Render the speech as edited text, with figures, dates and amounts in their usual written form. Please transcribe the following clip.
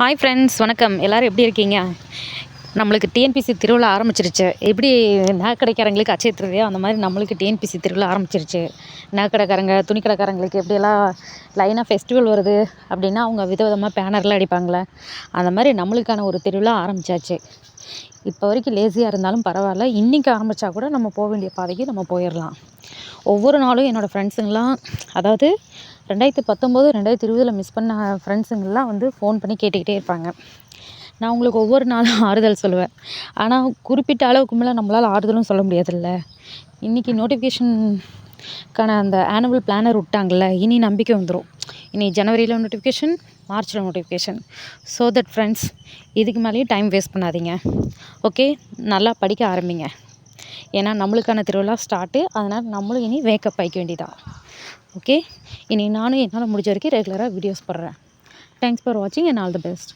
Hi friends, வணக்கம். எல்லோரும் எப்படி இருக்கீங்க? நம்மளுக்கு டிஎன்பிசி திருவிழா ஆரம்பிச்சிருச்சு. எப்படி நகைக்கடைக்காரங்களுக்கு அட்சய திருதியோ அந்த மாதிரி நம்மளுக்கு டிஎன்பிசி திருவிழா ஆரம்பிச்சிருச்சு. நகைக்கடைக்காரங்க, துணி கடைக்காரங்களுக்கு எப்படியெல்லாம் லைனாக ஃபெஸ்டிவல் வருது அப்படின்னா அவங்க விதவிதமாக பேனர்லாம் அடிப்பாங்களே, அந்த மாதிரி நம்மளுக்கான ஒரு திருவிழா ஆரம்பித்தாச்சு. இப்போ வரைக்கும் லேசியாக இருந்தாலும் பரவாயில்ல, இன்றைக்கி ஆரம்பித்தா கூட நம்ம போக வேண்டிய பாதைக்கு நம்ம போயிடலாம். ஒவ்வொரு நாளும் என்னோடய ஃப்ரெண்ட்ஸுங்களாம், அதாவது 2019, 2020 மிஸ் பண்ண ஃப்ரெண்ட்ஸுங்கெல்லாம் வந்து ஃபோன் பண்ணி கேட்டுக்கிட்டே இருப்பாங்க. நான் உங்களுக்கு ஒவ்வொரு நாளும் ஆறுதல் சொல்லுவேன். ஆனால் குறிப்பிட்ட அளவுக்கு மேலே நம்மளால் ஆறுதலும் சொல்ல முடியாதுல்ல. இன்றைக்கி நோட்டிஃபிகேஷனுக்கான அந்த ஆனுவல் பிளானர் விட்டாங்கள்ல, இனி நம்பிக்கை வந்துடும். இனி ஜனவரியில் நோட்டிஃபிகேஷன், மார்ச்சில் நோட்டிஃபிகேஷன். ஸோ தட் ஃப்ரெண்ட்ஸ், இதுக்கு மேலேயும் டைம் வேஸ்ட் பண்ணாதீங்க. ஓகே, நல்லா படிக்க ஆரம்பிங்க. ஏன்னா நம்மளுக்கான திருவிழா ஸ்டார்ட்டு. அதனால் நம்மளும் இனி வேக்கப் ஆகிக்க வேண்டியதான். ஓகே, இனி நானும் என்னால் முடிஞ்ச வரைக்கும் ரெகுலராக வீடியோஸ் போடுறேன். தேங்க்ஸ் ஃபார் வாட்சிங் அண்ட் ஆல் தி பெஸ்ட்.